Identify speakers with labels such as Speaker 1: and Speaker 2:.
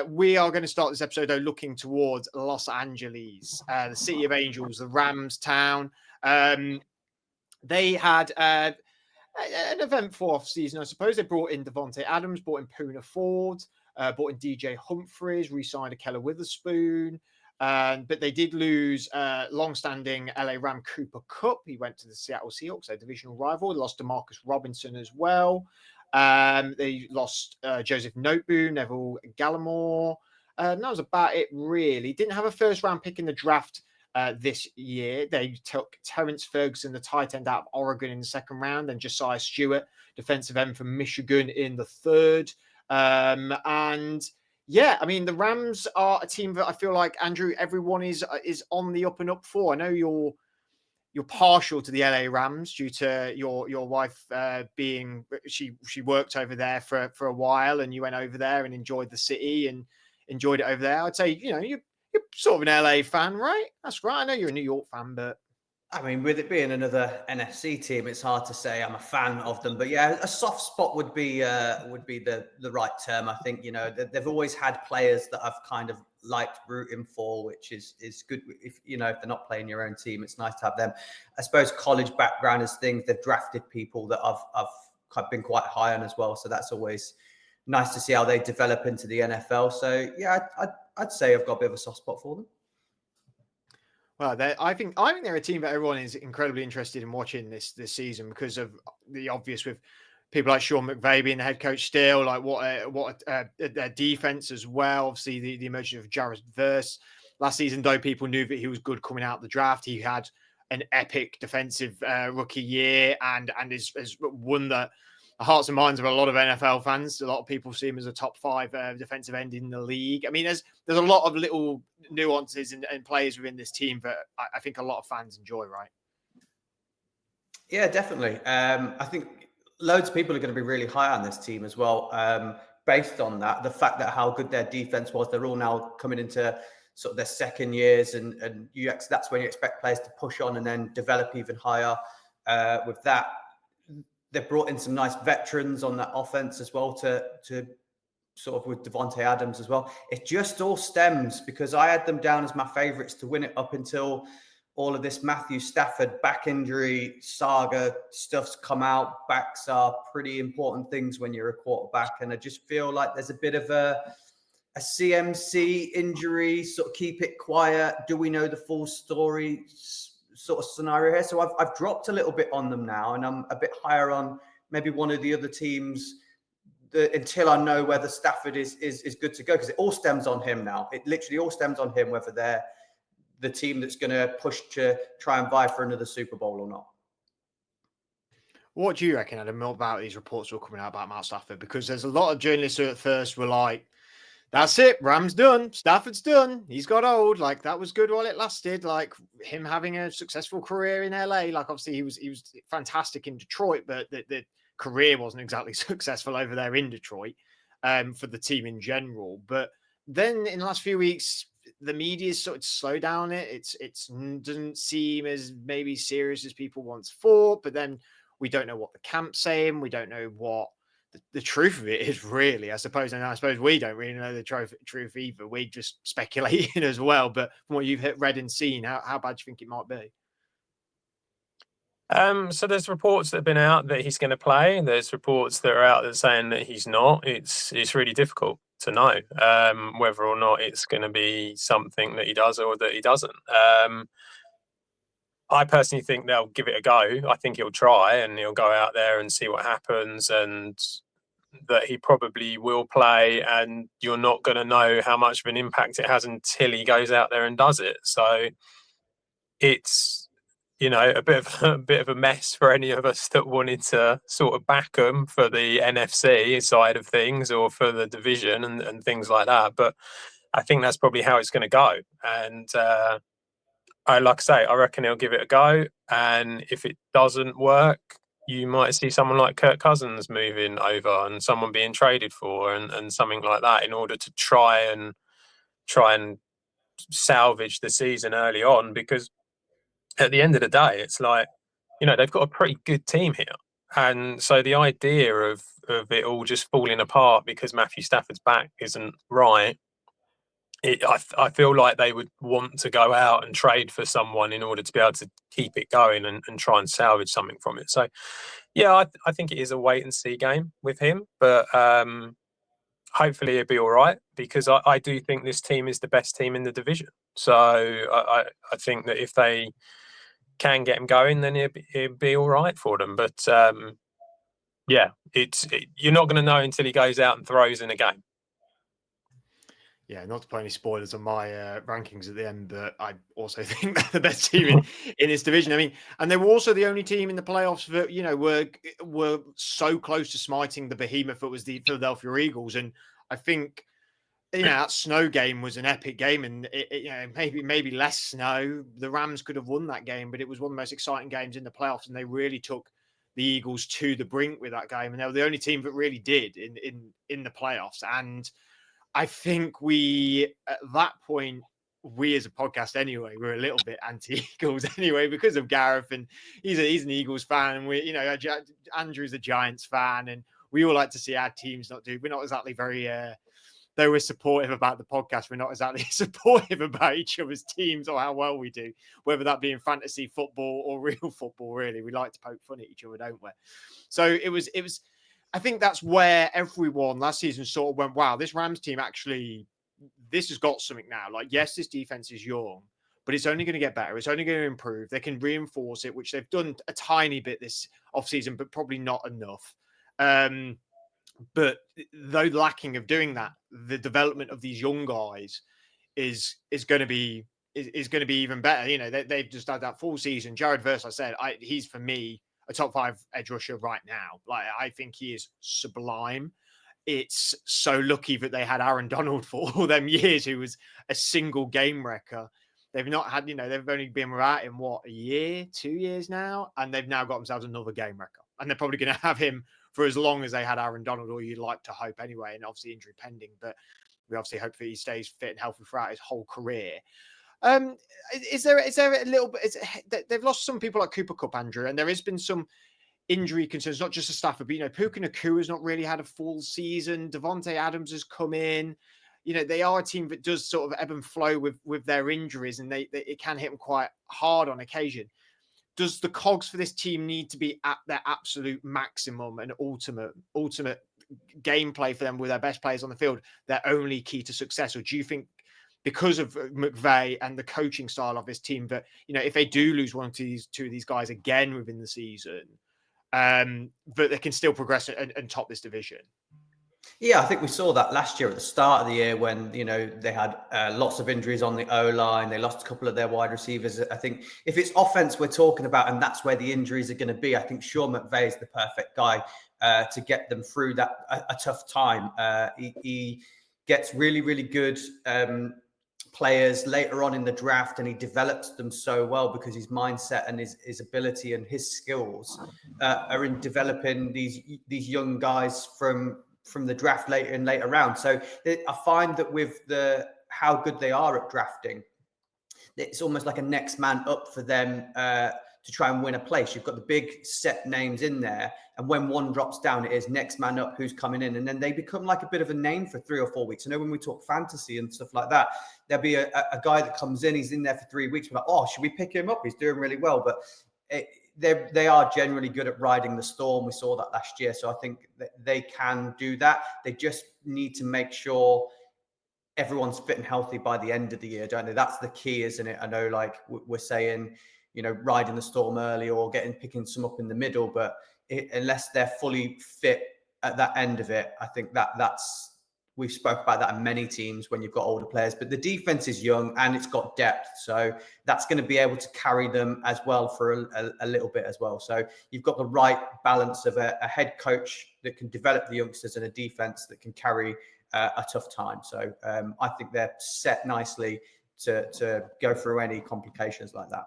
Speaker 1: We are going to start this episode, though, looking towards Los Angeles, the city of angels, the Rams town. They had an eventful off-season, I suppose. They brought in Devontae Adams, brought in Puna Ford, brought in DJ Humphries, re-signed a Keller Witherspoon. But they did lose long-standing LA Ram Cooper Kupp. He went to the Seattle Seahawks, their divisional rival. They lost DeMarcus Robinson as well. They lost Joseph Noteboom, Neville Gallimore. And that was about it, really. Didn't have a first-round pick in the draft this year. They took Terrence Ferguson, the tight end, out of Oregon in the second round, and Josiah Stewart, defensive end from Michigan, in the third. And yeah, I mean, the Rams are a team that I feel like, Andrew, everyone is on the up and up for. I know you're partial to the LA Rams due to your wife being she worked over there for a while, and you went over there and enjoyed the city and enjoyed it over there. I'd say, you're sort of an LA fan, right? That's right. I know you're a New York fan, but
Speaker 2: I mean, with it being another NFC team, it's hard to say I'm a fan of them. But yeah, a soft spot would be the right term. I think, they've always had players that I've kind of liked rooting for, which is good. If they're not playing your own team, it's nice to have them. I suppose college background is things. They've drafted people that I've been quite high on as well. So that's always nice to see how they develop into the NFL. So yeah, I'd say I've got a bit of a soft spot for them.
Speaker 1: Well, I think they're a team that everyone is incredibly interested in watching this season because of the obvious, with people like Sean McVay being the head coach still, like what their defense as well. Obviously, the emergence of Jared Verse last season, though people knew that he was good coming out of the draft, he had an epic defensive rookie year and has won the hearts and minds of a lot of NFL fans. A lot of people see him as a top 5 defensive end in the league. I mean, there's a lot of little nuances and players within this team that I think a lot of fans enjoy, right?
Speaker 2: Yeah, definitely. I think loads of people are going to be really high on this team as well, based on that. The fact that how good their defense was, they're all now coming into sort of their second years, and that's when you expect players to push on and then develop even higher. With that, they've brought in some nice veterans on that offense as well to sort of with Devontae Adams as well. It just all stems because I had them down as my favourites to win it up until all of this Matthew Stafford back injury saga stuff's come out. Backs are pretty important things when you're a quarterback. And I just feel like there's a bit of a CMC injury, sort of keep it quiet. Do we know the full story sort of scenario here? So I've dropped a little bit on them now, and I'm a bit higher on maybe one of the other teams until I know whether Stafford is good to go, because it all stems on him now. It literally all stems on him, whether they're the team that's going to push to try and vie for another Super Bowl or not.
Speaker 1: What do you reckon, Adam, about these reports that are coming out about Matt Stafford? Because there's a lot of journalists who at first were like, that's it, Ram's done, Stafford's done, he's got old, like that was good while it lasted, like him having a successful career in LA. Like obviously he was fantastic in Detroit, but the career wasn't exactly successful over there in Detroit for the team in general. But then in the last few weeks, the media's sort of slowed down it doesn't seem as maybe serious as people once thought, but then we don't know what the camp's saying, we don't know what the truth of it is, really, I suppose. And I suppose we don't really know the truth either. We're just speculating as well. But from what you've read and seen, how bad do you think it might be?
Speaker 3: So there's reports that have been out that he's going to play. There's reports that are out that are saying that he's not. It's really difficult to know whether or not it's going to be something that he does or that he doesn't. I personally think they'll give it a go. I think he'll try and he'll go out there and see what happens, and that he probably will play, and you're not going to know how much of an impact it has until he goes out there and does it. So it's, a bit of a mess for any of us that wanted to sort of back them for the NFC side of things or for the division and things like that. But I think that's probably how it's going to go. And like I say, I reckon he'll give it a go. And if it doesn't work, you might see someone like Kirk Cousins moving over and someone being traded for and something like that in order to try and salvage the season early on. Because at the end of the day, it's like, they've got a pretty good team here. And so the idea of it all just falling apart because Matthew Stafford's back isn't right. I feel like they would want to go out and trade for someone in order to be able to keep it going and try and salvage something from it. So, yeah, I think it is a wait and see game with him, but hopefully it'll be all right, because I do think this team is the best team in the division. So I think that if they can get him going, then it'd be all right for them. But yeah, you're not going to know until he goes out and throws in a game.
Speaker 1: Yeah, not to put any spoilers on my rankings at the end, but I also think they're the best team in this division. I mean, and they were also the only team in the playoffs that, you know, were so close to smiting the behemoth that was the Philadelphia Eagles. And I think, you know, that snow game was an epic game, and you know, maybe less snow, the Rams could have won that game, but it was one of the most exciting games in the playoffs, and they really took the Eagles to the brink with that game, and they were the only team that really did in the playoffs. And I think at that point, we as a podcast anyway, we're a little bit anti-Eagles anyway, because of Gareth, and he's an Eagles fan, and Andrew's a Giants fan, and we all like to see our teams not do. We're not exactly very, though we're supportive about the podcast, we're not exactly supportive about each other's teams or how well we do, whether that be in fantasy football or real football. Really, we like to poke fun at each other, don't we? So it was. I think that's where everyone last season sort of went, wow, this Rams team actually, this has got something now. Like, yes, this defense is young, but it's only going to get better. It's only going to improve. They can reinforce it, which they've done a tiny bit this offseason, but probably not enough. But though lacking of doing that, the development of these young guys is going to be even better. You know, they've just had that full season. Jared Verse, I said, he's for me a top 5 edge rusher right now. Like, I think he is sublime. It's so lucky that they had Aaron Donald for all them years, who was a single game wrecker. They've not had, they've only been without him, a year, 2 years now, and they've now got themselves another game wrecker. And they're probably going to have him for as long as they had Aaron Donald, or you'd like to hope anyway, and obviously injury pending. But we obviously hope that he stays fit and healthy throughout his whole career. Is there a little bit? They've lost some people like Cooper Kupp, Andrew, and there has been some injury concerns, not just to Stafford, but Puka Nacua has not really had a full season. Devontae Adams has come in. They are a team that does sort of ebb and flow with their injuries, and it can hit them quite hard on occasion. Does the cogs for this team need to be at their absolute maximum and ultimate gameplay for them with their best players on the field, their only key to success? Or do you think, because of McVay and the coaching style of this team, that, if they do lose one of two of these guys again within the season, that they can still progress and top this division?
Speaker 2: Yeah, I think we saw that last year at the start of the year when, they had lots of injuries on the O-line. They lost a couple of their wide receivers. I think if it's offense we're talking about, and that's where the injuries are going to be, I think Sean McVay is the perfect guy to get them through that a tough time. He gets really, really good players later on in the draft, and he develops them so well because his mindset and his ability and his skills are in developing these young guys from the draft later round. So I find that with how good they are at drafting, it's almost like a next man up for them to try and win a place. You've got the big set names in there, and when one drops down, it is next man up who's coming in, and then they become like a bit of a name for 3 or 4 weeks. When we talk fantasy and stuff like that, there'll be a guy that comes in, he's in there for 3 weeks, we're like, oh, should we pick him up? He's doing really well. But they are generally good at riding the storm. We saw that last year. So I think that they can do that. They just need to make sure everyone's fit and healthy by the end of the year, don't they? That's the key, isn't it? I know, like we're saying, riding the storm early or picking some up in the middle, but unless they're fully fit at that end of it, I think that's we've spoke about that in many teams when you've got older players, but the defense is young and it's got depth. So that's going to be able to carry them as well for a little bit as well. So you've got the right balance of a head coach that can develop the youngsters and a defense that can carry a tough time. So I think they're set nicely to go through any complications like that.